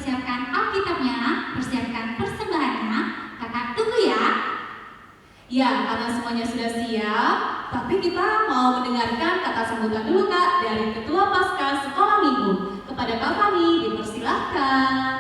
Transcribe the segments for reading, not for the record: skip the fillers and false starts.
persiapkan Alkitabnya, persiapkan persembahannya. Kakak tunggu ya. Ya, karena semuanya sudah siap, tapi kita mau mendengarkan kata sambutan dulu Kak dari Ketua Paskah Sekolah Minggu. Kepada Kak Fani, dipersilahkan.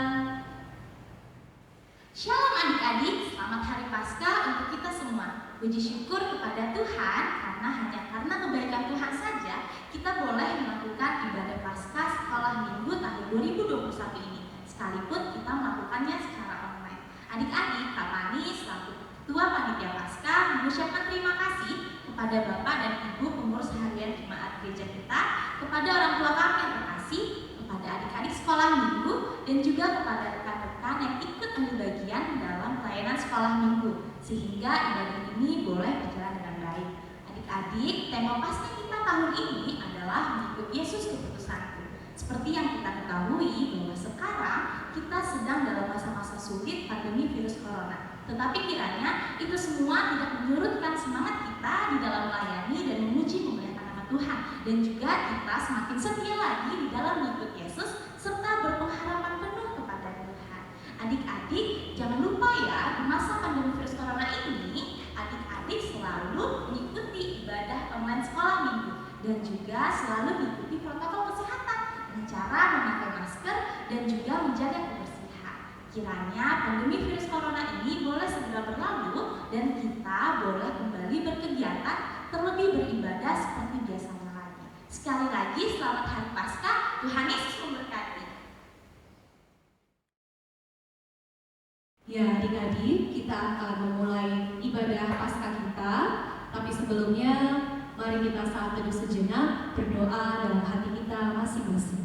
Shalom adik-adik, selamat Hari Paskah untuk kita semua. Puji syukur kepada Tuhan hanya karena kebaikan Tuhan saja kita boleh melakukan ibadah Paskah Sekolah Minggu tahun 2021 ini, sekalipun kita melakukannya secara online. Adik-adik, Kak Fani selaku Ketua Panitia Paskah mengucapkan terima kasih kepada Bapak dan Ibu pengurus harian jemaat gereja kita, kepada orang tua kami yang terkasih, kepada adik-adik sekolah minggu, dan juga kepada rekan-rekan yang ikut ambil bagian dalam pelayanan sekolah minggu, sehingga ibadah ini boleh berjalan dengan baik. Adik-adik, tema Paskah kita tahun ini adalah mengikut Yesus keputusanku. Seperti yang kita ketahui bahwa sekarang kita sedang dalam masa-masa sulit pandemi virus corona. Tetapi kiranya itu semua tidak menyurutkan semangat kita di dalam melayani dan memuji memuliakan nama Tuhan, dan juga kita semakin setia lagi di dalam mengikut Yesus serta berpengharapan penuh kepada Tuhan. Adik-adik, jangan lupa ya, di masa pandemi virus corona ini adik-adik selalu mengikuti ibadah online sekolah minggu dan juga selalu mengikuti protokol kesehatan dengan cara memakai masker dan juga menjaga kebersihan. Kiranya pandemi virus corona ini boleh segera berlalu dan kita boleh kembali berkegiatan, terlebih beribadah seperti biasanya lagi. Sekali lagi selamat Hari Paskah, Tuhan Yesus memberkati. Ya adik-adik, kita akan memulai ibadah Paskah kita, tapi sebelumnya mari kita saat teduh sejenak berdoa dalam hati kita masing-masing.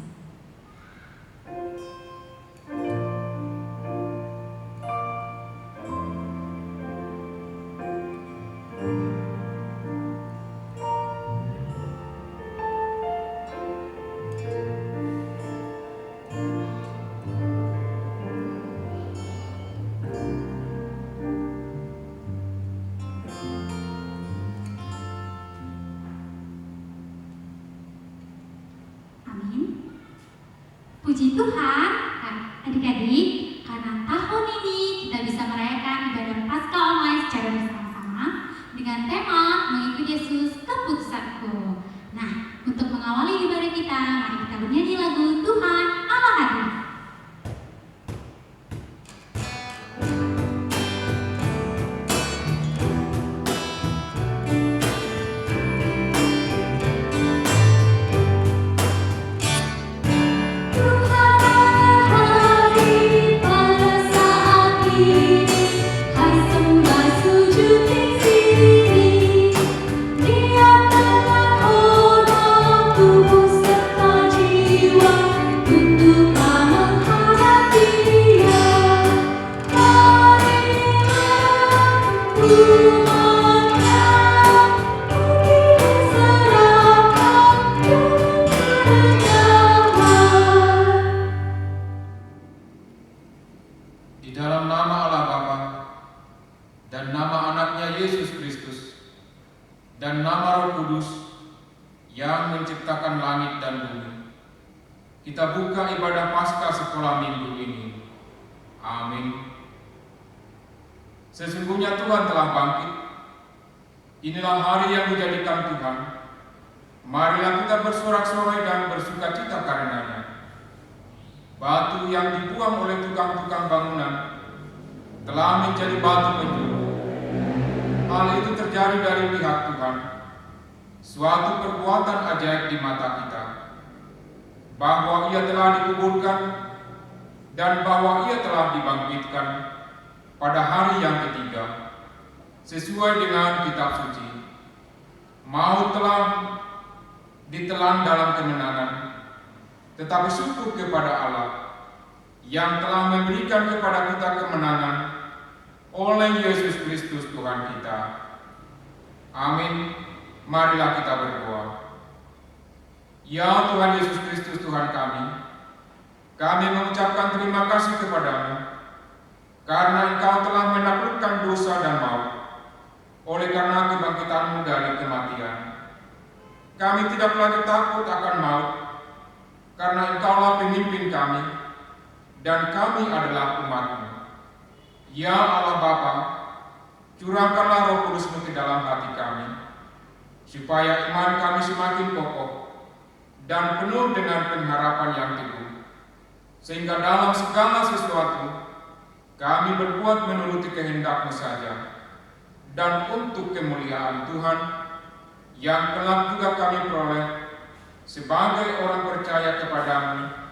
Puji Tuhan, adik-adik, karena tahun ini kita bisa merayakan ibadah Paskah online secara bersama-sama dengan tema mengikut Yesus keputusanku. Nah, untuk mengawali ibadah kita, mari kita bernyanyi lagu Tuhan Allah Hadir. Kita buka ibadah Paskah Sekolah Minggu ini. Amin. Sesungguhnya Tuhan telah bangkit. Inilah hari yang dijadikan Tuhan. Marilah kita bersorak-sorai dan bersukacita karenanya. Batu yang dibuang oleh tukang-tukang bangunan telah menjadi batu penjuru. Hal itu terjadi dari pihak Tuhan. Suatu perbuatan ajaib di mata kita, bahwa Ia telah dikuburkan dan bahwa Ia telah dibangkitkan pada hari yang ketiga, sesuai dengan kitab suci. Maut telah ditelan dalam kemenangan, tetapi syukur kepada Allah yang telah memberikan kepada kita kemenangan oleh Yesus Kristus Tuhan kita. Amin. Marilah kita berdoa. Ya Tuhan Yesus Kristus Tuhan kami mengucapkan terima kasih kepadamu karena Engkau telah menaklukkan dosa dan maut oleh karena kebangkitanmu dari kematian. Kami tidak lagi takut akan maut karena Engkaulah pemimpin kami dan kami adalah umat-Mu. Ya Allah Bapa, curahkanlah Roh Kudus-Mu ke dalam hati kami, supaya iman kami semakin kokoh dan penuh dengan pengharapan yang teguh, sehingga dalam segala sesuatu kami berbuat menuruti kehendak-Mu saja, dan untuk kemuliaan Tuhan yang kelak juga kami peroleh sebagai orang percaya kepadamu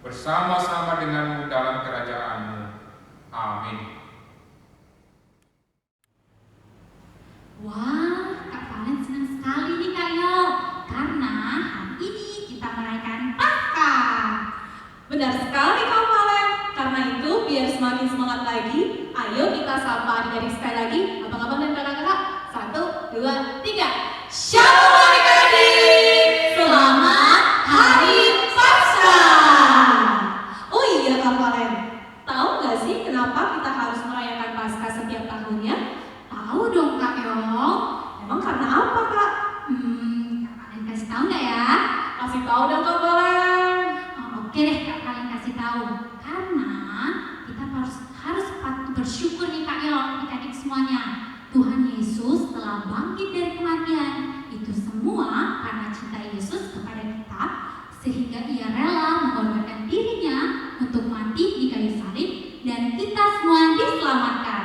bersama-sama denganmu dalam kerajaan-Mu. Amin. Wah, Kak Valen senang sekali nih Kak Yo, karena hari ini kita merayakan Paskah. Benar sekali Kak Valen. Karena itu biar semakin semangat lagi, ayo kita sapa adik-adik sekali lagi, abang-abang dan kakak-kakak. 1, 2, 3. Shalom adik-adik, selamat Hari Paskah. Oh iya Kak Valen, tahu nggak sih kenapa kita harus merayakan Paskah setiap tahunnya? Tahu dong Kak Yo. Emang karena apa Kak? Kak Valen kasih tahu nggak ya? Kasih tahu dong Kak Valen. Oke deh, Kak Valen kasih tahu. Karena kita harus patut bersyukur nih Kak Yo, adik-adik semuanya. Tuhan Yesus telah bangkit dari kematian. Itu semua karena cinta Yesus kepada kita, sehingga Ia rela mengorbankan dirinya untuk mati di kayu salib dan kita semua diselamatkan.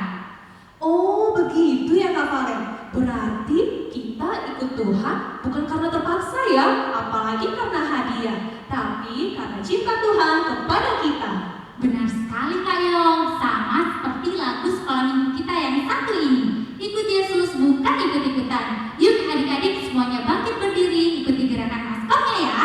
Oh begitu ya Kak Valen. Berarti kita ikut Tuhan bukan karena terpaksa ya, apalagi karena hadiah, tapi karena cinta Tuhan kepada kita. Benar sekali Kak Yong, sama seperti lagu sekolah minggu kita yang satu ini. Ikut Yesus bukan ikut-ikutan. Yuk adik-adik semuanya bangkit berdiri, ikuti gerakan maskomnya ya.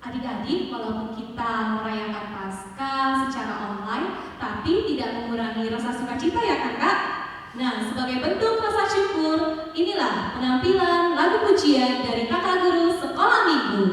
Adik-adik, walaupun kita merayakan Paskah secara online, tapi tidak mengurangi rasa sukacita ya kakak? Nah, sebagai bentuk rasa syukur, inilah penampilan lagu pujian dari kakak guru sekolah minggu.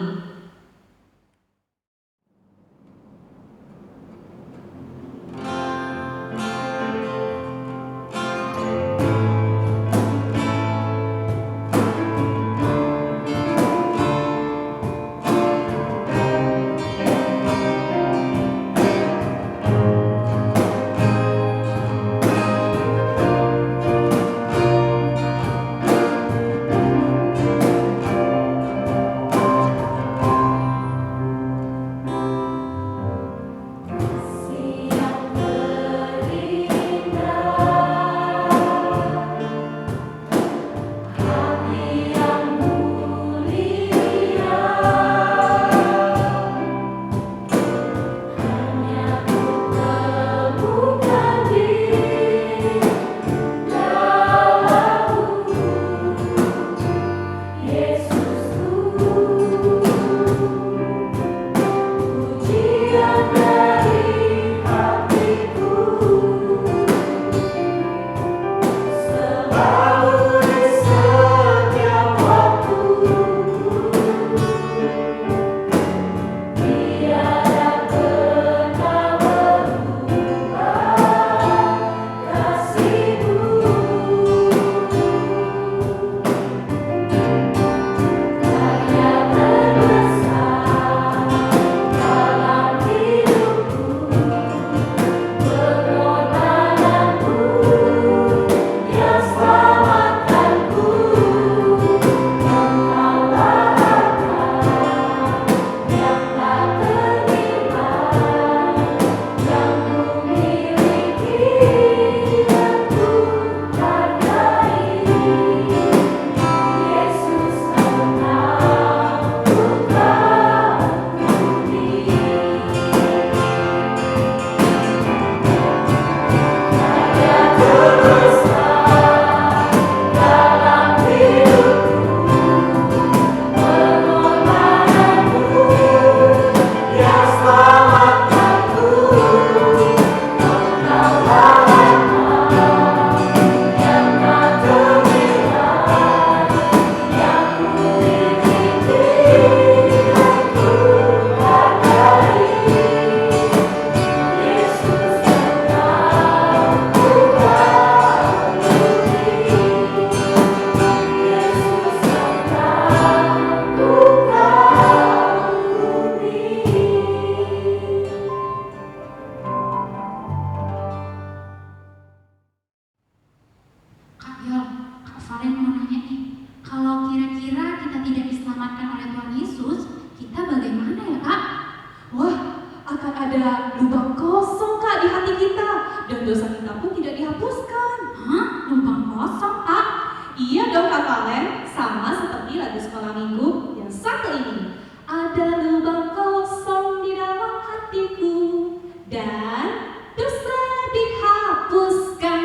dan dosa kita pun tidak dihapuskan. Hah? Lubang kosong, Kak? Iya dong Kak Valen, sama seperti lagu sekolah minggu yang satu ini. Ada lubang kosong di dalam hatiku dan dosa dihapuskan.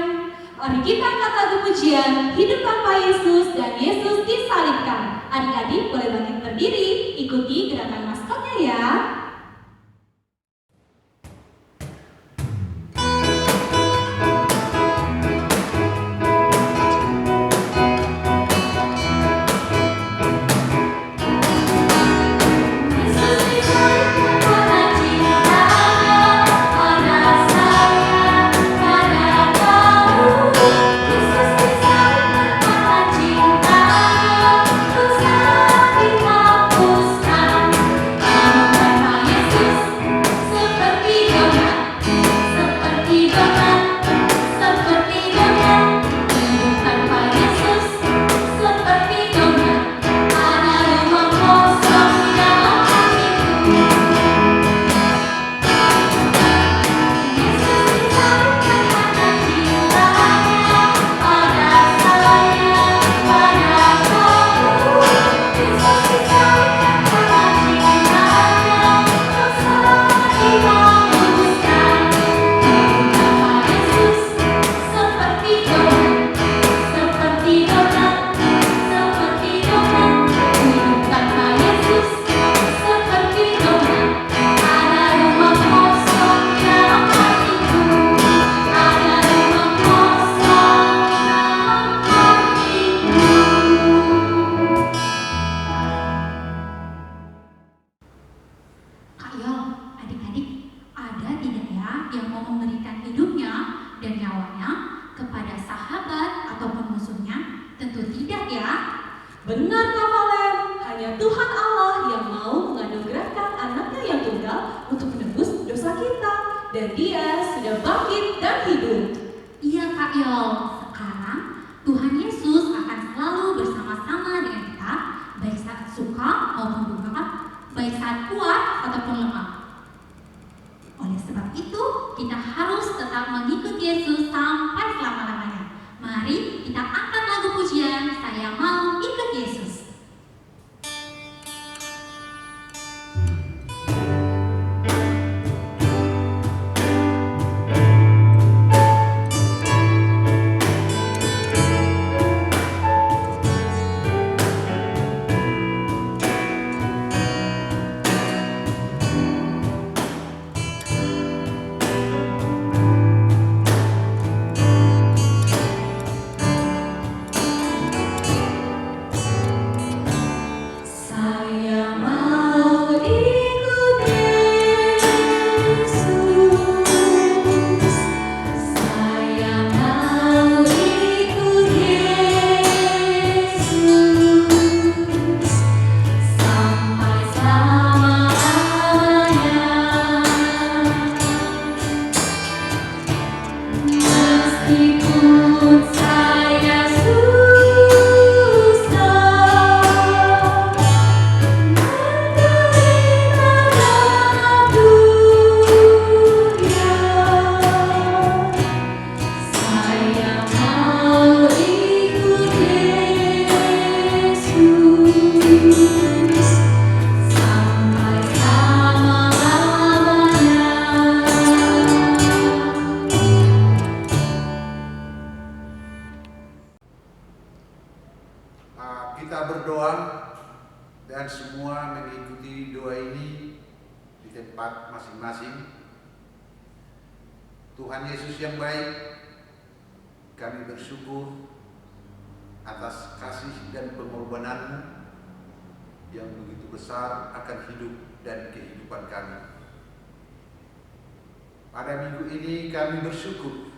Mari kita angkat lagu pujian Hidup Tanpa Yesus dan Yesus Disalibkan. Adik-adik boleh bangkit berdiri, ikuti gerakan maskotnya ya. Benar Kak Valen, hanya Tuhan Allah yang mau menganugerahkan anaknya yang tunggal untuk menebus dosa kita. Dan dia sudah bangkit dan hidup. Iya Kak Yol, sekarang Tuhan Yesus akan selalu bersama-sama dengan kita, baik saat suka maupun duka, baik saat kuat ataupun lemah. Oleh sebab itu, kita harus tetap mengikuti Yesus sampai selama-lamanya. Mari kita angkat lagu pujian, Saya Mau Ikut Yesus. Kita berdoa dan semua mengikuti doa ini di tempat masing-masing. Tuhan Yesus yang baik, kami bersyukur atas kasih dan pengorbanan-Mu yang begitu besar akan hidup dan kehidupan kami. Pada minggu ini kami bersyukur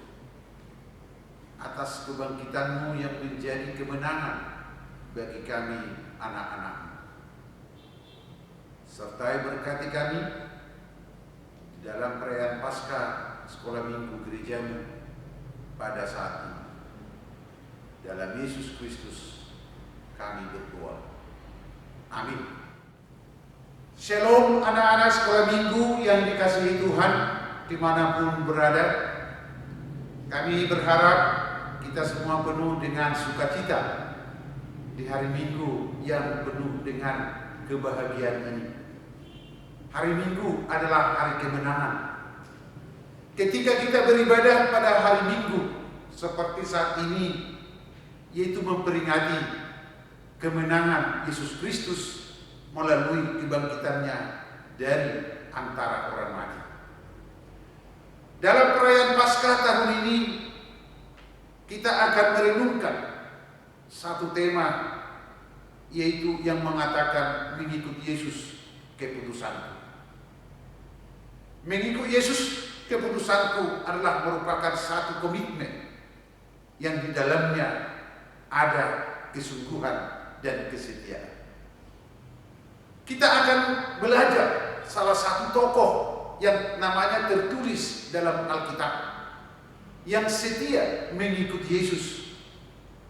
atas kebangkitan-Mu yang menjadi kemenangan bagi kami anak-anak-Mu. Sertai berkati kami di dalam perayaan Paskah Sekolah Minggu Gereja-Mu pada saat ini. Dalam Yesus Kristus kami berdoa. Amin. Shalom anak-anak Sekolah Minggu yang dikasihi Tuhan dimanapun berada. Kami berharap kita semua penuh dengan sukacita di hari Minggu yang penuh dengan kebahagiaan ini. Hari Minggu adalah hari kemenangan. Ketika kita beribadah pada hari Minggu seperti saat ini, yaitu memperingati kemenangan Yesus Kristus melalui kebangkitannya dari antara orang mati. Dalam perayaan Paskah tahun ini, kita akan merenungkan satu tema, yaitu yang mengatakan mengikut Yesus keputusanku. Mengikut Yesus keputusanku adalah merupakan satu komitmen yang di dalamnya ada kesungguhan dan kesetiaan. Kita akan belajar salah satu tokoh yang namanya tertulis dalam Alkitab, yang setia mengikut Yesus,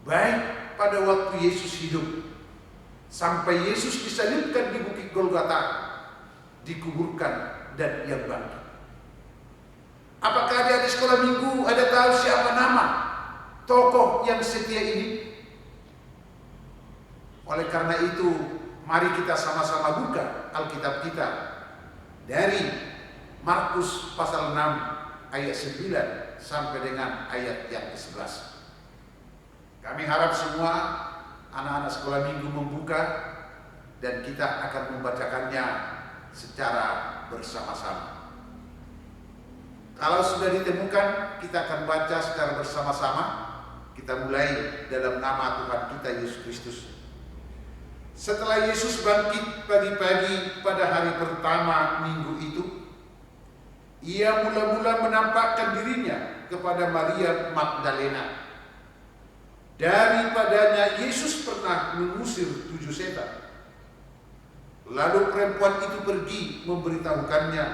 baik pada waktu Yesus hidup sampai Yesus disalibkan di Bukit Golgota, dikuburkan dan ia bangkit. Apakah adik-adik sekolah minggu ada tahu siapa nama tokoh yang setia ini? Oleh karena itu, mari kita sama-sama buka Alkitab kita dari Markus pasal 6 ayat 9 sampai dengan ayat yang ke-11. Kami harap semua anak-anak sekolah minggu membuka dan kita akan membacakannya secara bersama-sama. Kalau sudah ditemukan, kita akan baca secara bersama-sama. Kita mulai dalam nama Tuhan kita Yesus Kristus. Setelah Yesus bangkit pagi-pagi pada hari pertama minggu itu, ia mula-mula menampakkan dirinya kepada Maria Magdalena. Daripadanya Yesus pernah mengusir 7 setan. Lalu perempuan itu pergi memberitahukannya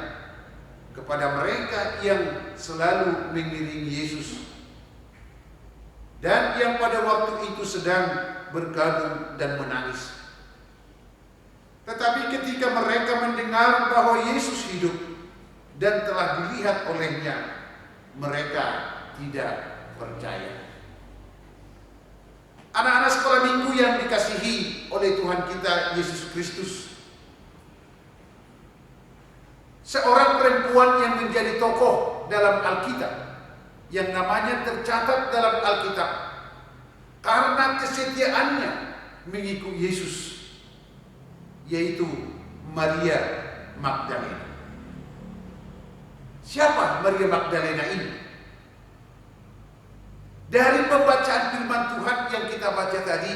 kepada mereka yang selalu mengiringi Yesus dan yang pada waktu itu sedang berkabung dan menangis. Tetapi ketika mereka mendengar bahwa Yesus hidup dan telah dilihat olehnya, mereka tidak percaya. Anak-anak sekolah minggu yang dikasihi oleh Tuhan kita Yesus Kristus, seorang perempuan yang menjadi tokoh dalam Alkitab, yang namanya tercatat dalam Alkitab karena kesetiaannya mengikut Yesus, yaitu Maria Magdalena. Siapa Maria Magdalena ini? Dari pembacaan firman Tuhan yang kita baca tadi,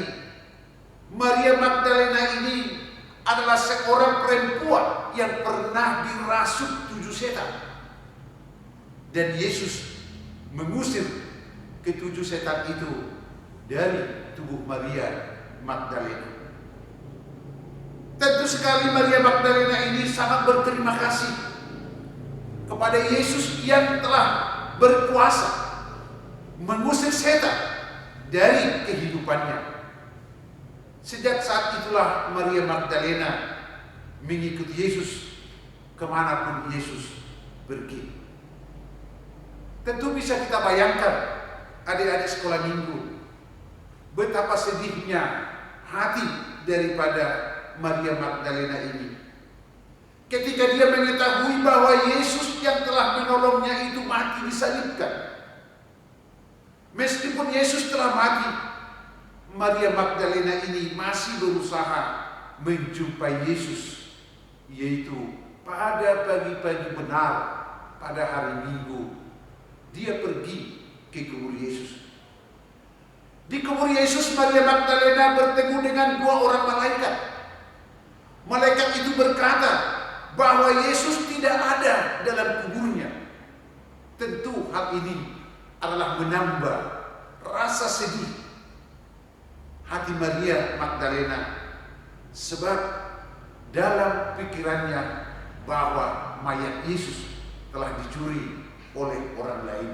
Maria Magdalena ini adalah seorang perempuan yang pernah dirasuk 7 setan. Dan Yesus mengusir ke-7 setan itu dari tubuh Maria Magdalena. Tentu sekali Maria Magdalena ini sangat berterima kasih kepada Yesus yang telah berkuasa mengusir setan dari kehidupannya. Sejak saat itulah Maria Magdalena mengikuti Yesus kemanapun Yesus pergi. Tentu bisa kita bayangkan adik-adik sekolah minggu betapa sedihnya hati daripada Maria Magdalena ini ketika dia mengetahui bahwa Yesus yang telah menolongnya itu mati disalibkan. Meskipun Yesus telah mati, Maria Magdalena ini masih berusaha menjumpai Yesus, yaitu pada pagi-pagi benar pada hari Minggu dia pergi ke kubur Yesus. Di kubur Yesus, Maria Magdalena bertemu dengan 2 orang malaikat. Malaikat itu berkata bahwa Yesus tidak ada dalam kuburnya. Tentu hal ini adalah menambah rasa sedih hati Maria Magdalena, sebab dalam pikirannya bahwa mayat Yesus telah dicuri oleh orang lain.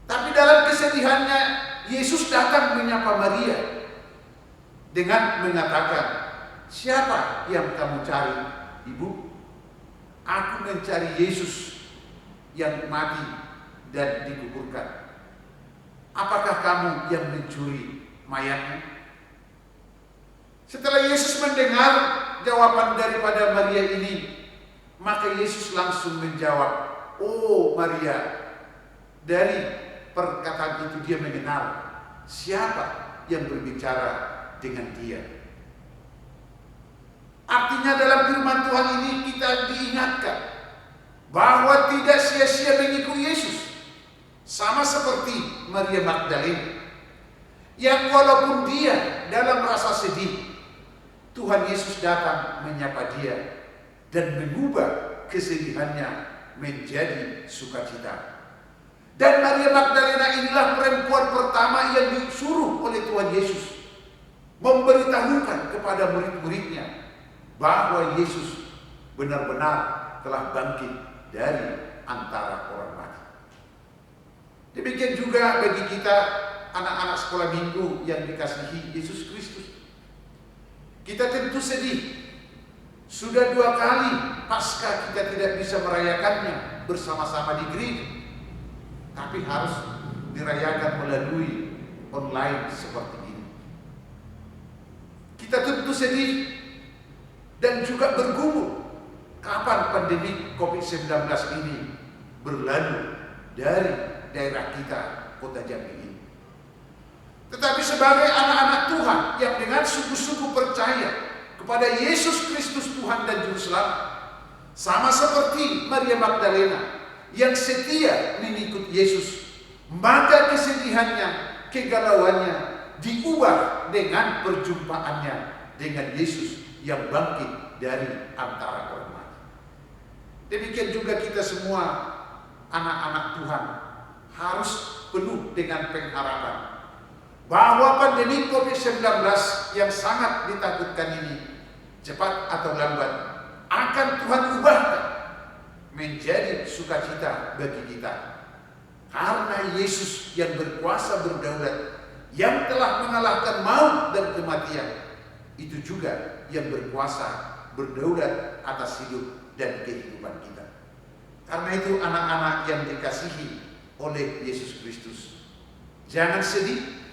Tapi dalam kesedihannya, Yesus datang menyapa Maria dengan mengatakan, "Siapa yang kamu cari, Ibu?" "Aku mencari Yesus yang mati dan dikuburkan. Apakah kamu yang mencuri mayatnya? Setelah Yesus mendengar jawaban daripada Maria ini, maka Yesus langsung menjawab, "Oh Maria." Dari perkataan itu dia mengenal siapa yang berbicara dengan dia. Artinya dalam firman Tuhan ini kita diingatkan bahwa tidak sia-sia mengikuti Yesus. Sama seperti Maria Magdalena yang walaupun dia dalam rasa sedih, Tuhan Yesus datang menyapa dia dan mengubah kesedihannya menjadi sukacita. Dan Maria Magdalena inilah perempuan pertama yang disuruh oleh Tuhan Yesus memberitahukan kepada murid-muridnya bahwa Yesus benar-benar telah bangkit dari antara orang mati. Demikian juga bagi kita anak-anak sekolah minggu yang dikasihi Yesus Kristus. Kita tentu sedih. Sudah 2 kali Paskah kita tidak bisa merayakannya bersama-sama di gereja, tapi harus dirayakan melalui online seperti ini. Kita tentu sedih dan juga bergumul kapan pandemi COVID-19 ini berlalu dari daerah kita, kota Jambi ini. Tetapi sebagai anak-anak Tuhan yang dengan sungguh-sungguh percaya kepada Yesus Kristus Tuhan dan Juru Selamat, sama seperti Maria Magdalena yang setia mengikut Yesus, maka kesedihannya, kegalauannya diubah dengan perjumpaannya dengan Yesus yang bangkit dari antara orang mati. Demikian juga kita semua anak-anak Tuhan harus penuh dengan pengharapan bahwa pandemi COVID-19 yang sangat ditakutkan ini cepat atau lambat akan Tuhan ubahkan menjadi sukacita bagi kita, karena Yesus yang berkuasa berdaulat, yang telah mengalahkan maut dan kematian, itu juga yang berkuasa berdaulat atas hidup dan kehidupan kita. Karena itu anak-anak yang dikasihi oleh Yesus Kristus, jangan sedih,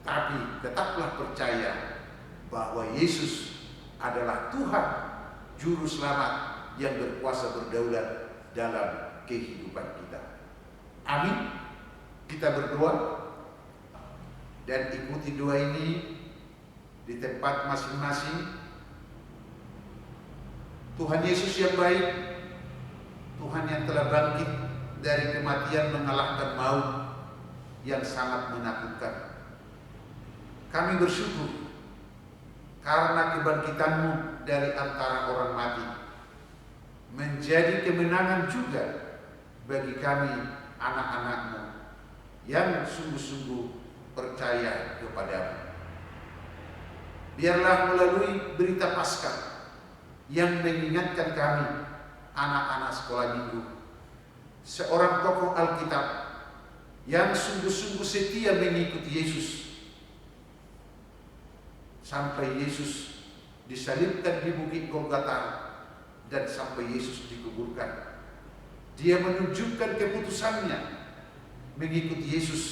tapi tetaplah percaya bahwa Yesus adalah Tuhan Juru Selamat yang berkuasa berdaulat dalam kehidupan kita. Amin. Kita berdoa dan ikuti doa ini di tempat masing-masing. Tuhan Yesus yang baik, Tuhan yang telah bangkit dari kematian mengalahkan maut yang sangat menakutkan. Kami bersyukur karena kebangkitan-Mu dari antara orang mati menjadi kemenangan juga bagi kami anak-anak-Mu yang sungguh-sungguh percaya kepada-Mu. Biarlah melalui berita Paskah yang mengingatkan kami anak-anak sekolah minggu, seorang tokoh Alkitab yang sungguh-sungguh setia mengikuti Yesus sampai Yesus disalibkan di Bukit Golgota dan sampai Yesus dikuburkan. Dia menunjukkan keputusannya mengikuti Yesus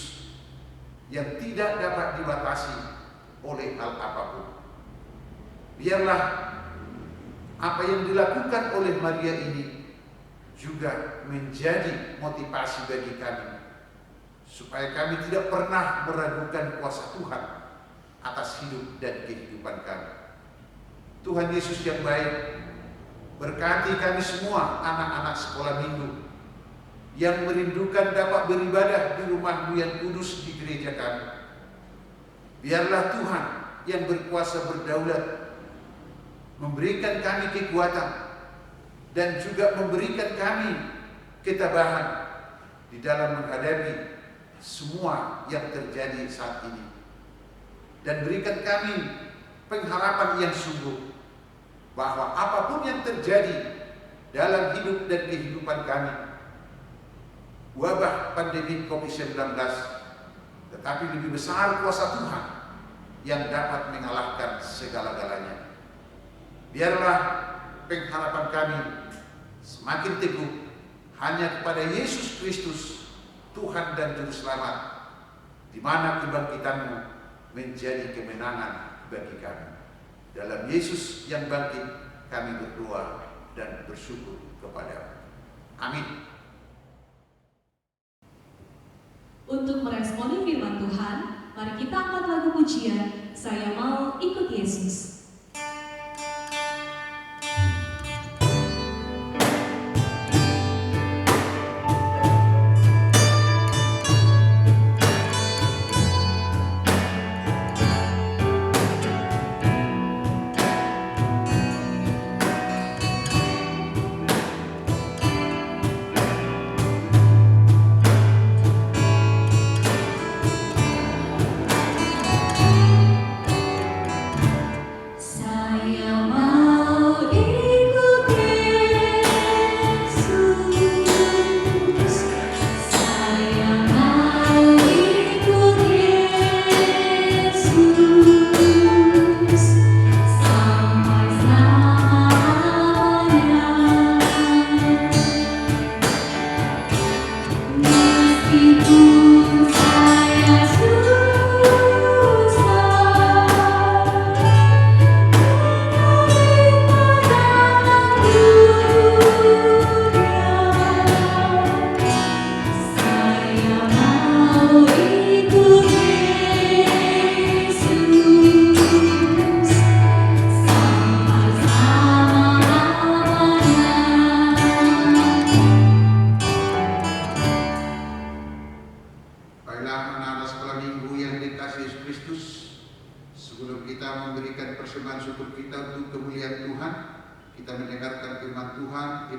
yang tidak dapat dibatasi oleh hal apapun. Biarlah apa yang dilakukan oleh Maria ini juga menjadi motivasi bagi kami, supaya kami tidak pernah meragukan kuasa Tuhan atas hidup dan kehidupan kami. Tuhan Yesus yang baik, berkati kami semua anak-anak sekolah minggu yang merindukan dapat beribadah di rumah-Mu yang kudus di gereja kami. Biarlah Tuhan yang berkuasa berdaulat memberikan kami kekuatan dan juga memberikan kami ketabahan di dalam menghadapi semua yang terjadi saat ini, dan berikan kami pengharapan yang sungguh bahwa apapun yang terjadi dalam hidup dan kehidupan kami, wabah pandemi COVID-19, tetapi lebih besar kuasa Tuhan yang dapat mengalahkan segala-galanya. Biarlah pengharapan kami semakin teguh hanya kepada Yesus Kristus Tuhan dan Juru Selamat, di mana kebangkitan-Mu menjadi kemenangan bagi kami. Dalam Yesus yang bangkit, kami berdoa dan bersyukur kepada-Mu. Amin. Untuk meresponi firman Tuhan, mari kita angkat lagu pujian, Saya Mau Ikut Yesus.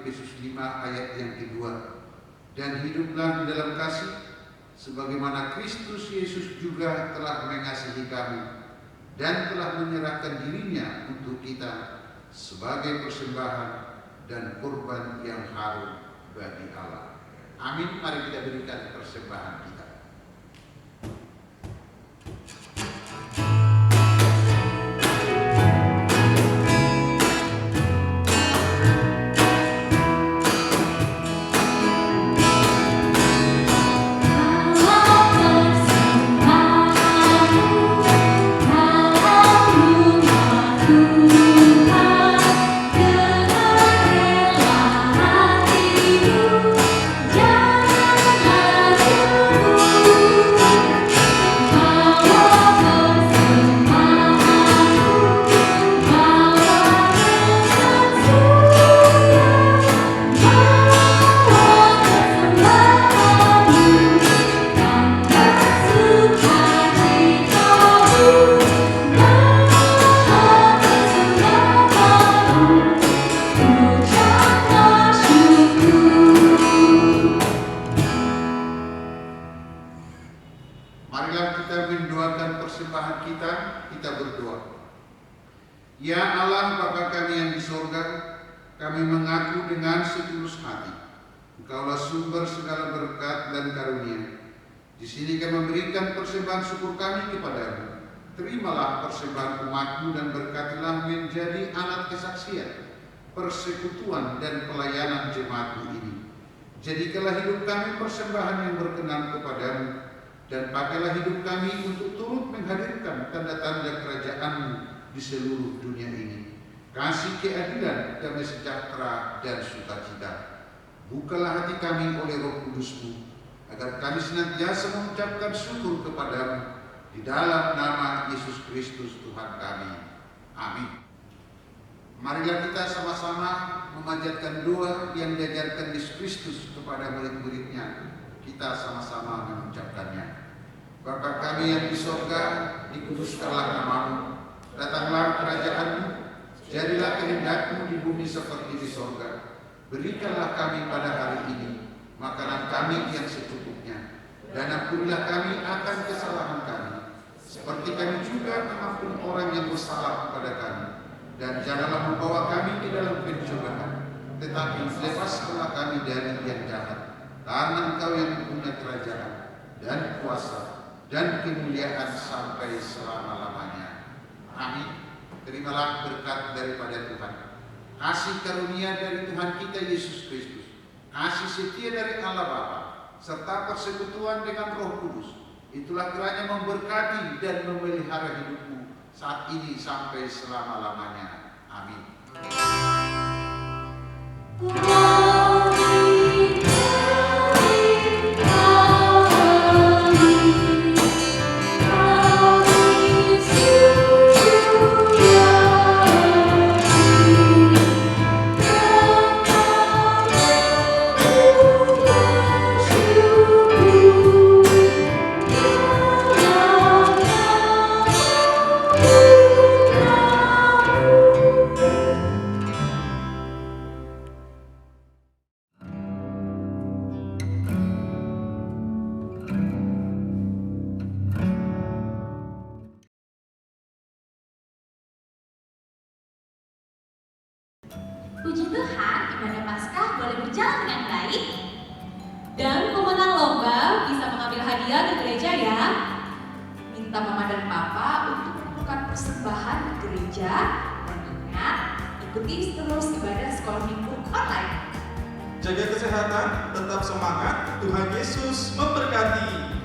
Efesus 5 ayat yang kedua. Dan hiduplah di dalam kasih, sebagaimana Kristus Yesus juga telah mengasihi kami dan telah menyerahkan dirinya untuk kita sebagai persembahan dan kurban yang harum bagi Allah. Amin. Mari kita berikan persembahan kita. Ya Allah Bapa kami yang di sorga, kami mengaku dengan setulus hati, Engkaulah sumber segala berkat dan karunia. Di sini kami memberikan persembahan syukur kami kepadamu. Terimalah persembahan umatmu dan berkatilah menjadi alat kesaksian, persekutuan dan pelayanan jemaatmu ini. Jadikanlah hidup kami persembahan yang berkenan kepadamu, dan pakailah hidup kami untuk turut menghadirkan tanda-tanda kerajaan-Mu di seluruh dunia ini. Kasih keadilan, damai sejahtera dan sukacita. Bukalah hati kami oleh Roh Kudus-Mu, agar kami senantiasa mengucapkan syukur kepadamu di dalam nama Yesus Kristus Tuhan kami. Amin. Marilah kita sama-sama memanjatkan doa yang diajarkan Yesus Kristus kepada murid-muridnya. Kita sama-sama mengucapkannya. Bapa kami yang di sorga, dikuduskanlah namamu. Datanglah kerajaan-Mu, jadilah kehendak-Mu di bumi seperti di sorga. Berikanlah kami pada hari ini makanan kami yang secukupnya, dan ampunilah kami akan kesalahan kami, seperti kami juga mengampuni orang yang bersalah kepada kami. Dan janganlah membawa kami ke dalam pencobaan, tetapi lepaskanlah kami dari yang jahat. Karena Engkau yang mempunyai kerajaan dan kuasa dan kemuliaan sampai selama-lamanya. Amin. Terimalah berkat daripada Tuhan, kasih karunia dari Tuhan kita Yesus Kristus, kasih setia dari Allah Bapa, serta persekutuan dengan Roh Kudus. Itulah kiranya memberkati dan memelihara hidupmu saat ini sampai selama-lamanya. Amin. Puji Tuhan, ibadah Paskah boleh berjalan dengan baik. Dan pemenang lomba bisa mengambil hadiah di gereja ya. Minta Mama dan Papa untuk melakukan persembahan di gereja dan ingat, ikuti terus ibadah sekolah minggu online. Jaga kesehatan, tetap semangat, Tuhan Yesus memberkati.